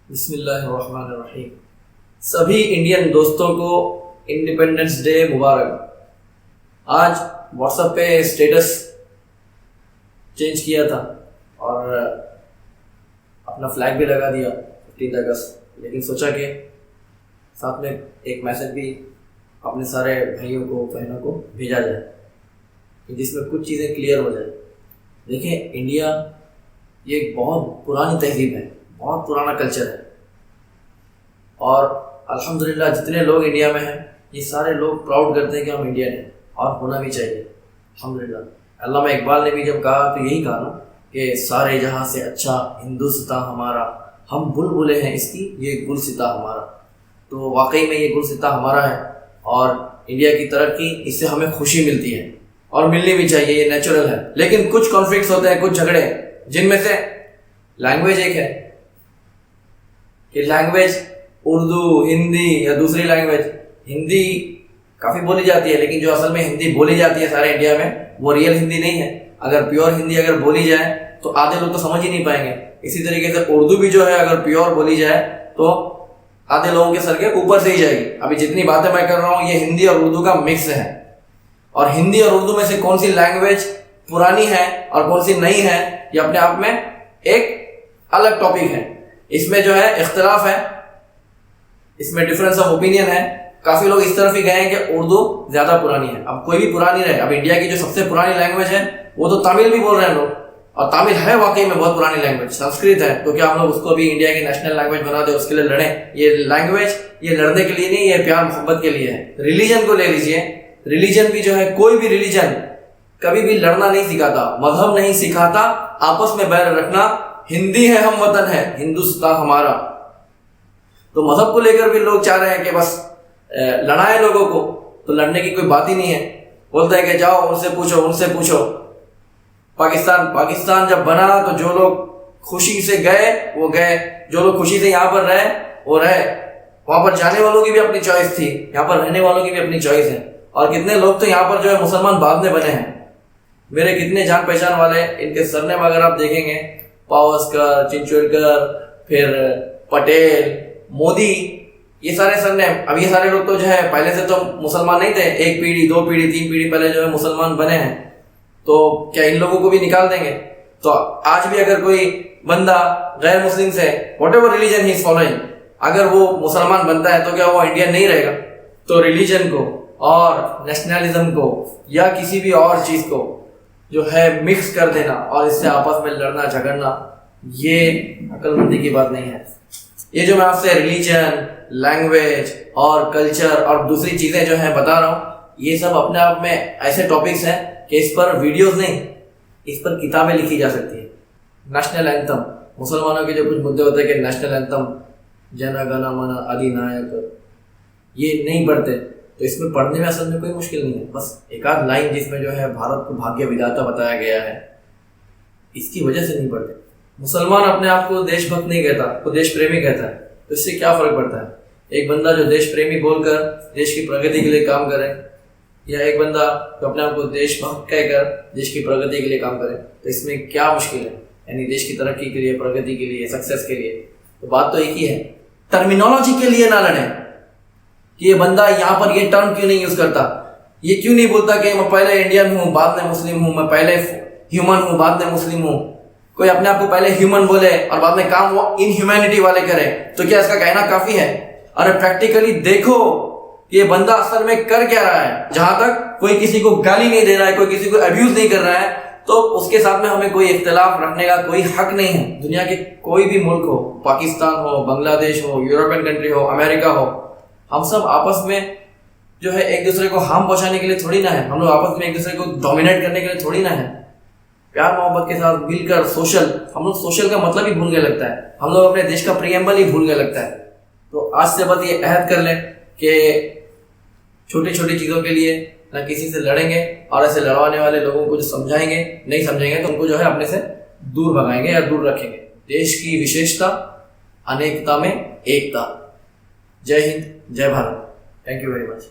बिस्मिल्लाहिर्रहमानिर्रहीम। सभी इंडियन दोस्तों को इंडिपेंडेंस डे मुबारक। आज व्हाट्सएप पे स्टेटस चेंज किया था और अपना फ्लैग भी लगा दिया 15 अगस्त, लेकिन सोचा कि साथ में एक मैसेज भी अपने सारे भाइयों को बहनों को भेजा जाए जिसमें कुछ चीज़ें क्लियर हो जाए। देखिए, इंडिया ये एक बहुत पुरानी तहजीब है, बहुत पुराना कल्चर है और अल्हम्दुलिल्लाह जितने लोग इंडिया में हैं ये सारे लोग प्राउड करते हैं कि हम इंडियन हैं और होना भी चाहिए अल्हम्दुलिल्लाह। अल्लामा इकबाल ने भी जब कहा तो यही कहा ना कि सारे जहाँ से अच्छा हिंदुस्तान हमारा, हम बुलबुलें हैं इसकी ये गुलसिता हमारा। तो वाकई में ये गुलसिता हमारा है और इंडिया की तरक्की इससे हमें खुशी मिलती है और मिलनी भी चाहिए, ये नेचुरल है। लेकिन कुछ कॉन्फ्लिक्ट्स होते हैं, कुछ झगड़े, जिनमें से लैंग्वेज एक है कि लैंग्वेज उर्दू, हिंदी या दूसरी लैंग्वेज। हिंदी काफ़ी बोली जाती है लेकिन जो असल में हिंदी बोली जाती है सारे इंडिया में वो रियल हिंदी नहीं है। अगर प्योर हिंदी अगर बोली जाए तो आधे लोग तो समझ ही नहीं पाएंगे। इसी तरीके से उर्दू भी जो है अगर प्योर बोली जाए तो आधे लोगों के सर के ऊपर से ही जाएगी। अभी जितनी बातें मैं कर रहा हूँ ये हिंदी और उर्दू का मिक्स है और हिंदी और उर्दू में से कौन सी लैंग्वेज पुरानी है और कौन सी नई है ये अपने आप में एक अलग टॉपिक है। इसमें जो है इख्तिलाफ है, इसमें डिफरेंस ऑफ ओपिनियन है। काफी लोग इस तरफ ही गए हैं कि उर्दू ज्यादा पुरानी है। अब कोई भी पुरानी रहे, अब इंडिया की जो सबसे पुरानी लैंग्वेज है वो तो तमिल भी बोल रहे हैं लोग और तमिल है वाकई में बहुत पुरानी लैंग्वेज। संस्कृत है तो क्या हम लोग उसको भी इंडिया की नेशनल लैंग्वेज बना दे, उसके लिए लड़ें? ये लैंग्वेज ये लड़ने के लिए नहीं, ये प्यार मोहब्बत के लिए है। रिलीजन को ले लीजिए, रिलीजन भी जो है, कोई भी रिलीजन कभी भी लड़ना नहीं सिखाता, मजहब नहीं सिखाता, आपस में बैर रखना। हिंदी है हम वतन है, हिंदुस्तान हमारा। तो मजहब को लेकर भी लोग चाह रहे हैं कि बस लड़ाए लोगों को, तो लड़ने की कोई बात ही नहीं है। बोलता है कि जाओ उनसे पूछो, उनसे पूछो। पाकिस्तान जब बना तो जो लोग खुशी से गए वो गए, जो लोग खुशी से यहाँ पर रहे वो रहे। वहां पर जाने वालों की भी अपनी चॉइस थी, यहाँ पर रहने वालों की भी अपनी चॉइस है। और कितने लोग तो यहाँ पर जो है मुसलमान बाद में बने हैं। मेरे कितने जान पहचान वाले, इनके सरनेम अगर आप देखेंगे, पावस्कर, चिंचोड़कर, फिर पटेल, मोदी, ये सारे सरनेम। अब ये सारे लोग तो जो है पहले से तो मुसलमान नहीं थे, एक पीढ़ी, दो पीढ़ी, तीन पीढ़ी पहले जो है मुसलमान बने हैं। तो क्या इन लोगों को भी निकाल देंगे? तो आज भी अगर कोई बंदा गैर मुस्लिम से, what ever religion he is following, अगर वो मुसलमान बनता है तो क्या वो इंडियन नहीं रहेगा? तो रिलीजन को और नेशनलिज्म को या किसी भी और चीज को जो है मिक्स कर देना और इससे आपस में लड़ना झगड़ना, ये अक्लमंदी की बात नहीं है। ये जो मैं आपसे रिलीजन, लैंग्वेज और कल्चर और दूसरी चीजें जो है बता रहा हूँ, ये सब अपने आप में ऐसे टॉपिक्स हैं कि इस पर वीडियोस नहीं, इस पर किताबें लिखी जा सकती है। नेशनल एंथम, मुसलमानों के जो कुछ मुद्दे होते हैं कि नेशनल एंथम जन गण मन अधिनायक, ये नहीं पढ़ते तो इसमें पढ़ने में असल में कोई मुश्किल नहीं है। बस एक आध लाइन जिसमें जो है भारत को भाग्य विधाता बताया गया है, इसकी वजह से नहीं पढ़ते। मुसलमान अपने आप को देशभक्त नहीं कहता, वो देश प्रेमी कहता है। तो इससे क्या फर्क पड़ता है? एक बंदा जो देश प्रेमी बोलकर देश की प्रगति के लिए काम करे या एक बंदा जो अपने आप को देशभक्त कहकर देश की प्रगति के लिए काम करे, तो इसमें क्या मुश्किल है? यानी देश की तरक्की के लिए, प्रगति के लिए, सक्सेस के लिए तो बात तो एक ही है। टर्मिनोलॉजी के लिए ना लड़े कि ये बंदा यहाँ पर ये टर्म क्यों नहीं यूज करता, ये क्यों नहीं बोलता कि मैं पहले इंडियन हूँ बाद में मुस्लिम हूँ, मैं पहले ह्यूमन हूँ बाद में मुस्लिम हूँ। कोई अपने आप को पहले ह्यूमन बोले और बाद में काम वो इनह्यूमैनिटी वाले करे, तो क्या इसका कहना काफी है? अरे प्रैक्टिकली देखो ये बंदा असल में कर क्या रहा है। जहां तक कोई किसी को गाली नहीं दे रहा है, कोई किसी को अब्यूज नहीं कर रहा है, तो उसके साथ में हमें कोई इख्तिलाफ रखने का कोई हक नहीं है। दुनिया के कोई भी मुल्क हो, पाकिस्तान हो, बांग्लादेश हो, यूरोपियन कंट्री हो, अमेरिका हो, हम सब आपस में जो है एक दूसरे को हार्म पहुंचाने के लिए थोड़ी ना है। हम लोग आपस में एक दूसरे को डोमिनेट करने के लिए थोड़ी ना है। प्यार मोहब्बत के साथ मिलकर सोशल, हम लोग सोशल का मतलब ही भूल गए लगता है। हम लोग अपने देश का प्रीएम्बल ही भूल गए लगता है। तो आज से बस ये अहद कर लें कि छोटी छोटी चीज़ों के लिए ना किसी से लड़ेंगे और ऐसे लड़वाने वाले लोगों को जो समझाएंगे, नहीं समझेंगे तो उनको जो है अपने से दूर भगाएंगे या दूर रखेंगे। देश की विशेषता अनेकता में एकता। जय हिंद, जय Bharat. Thank you very much.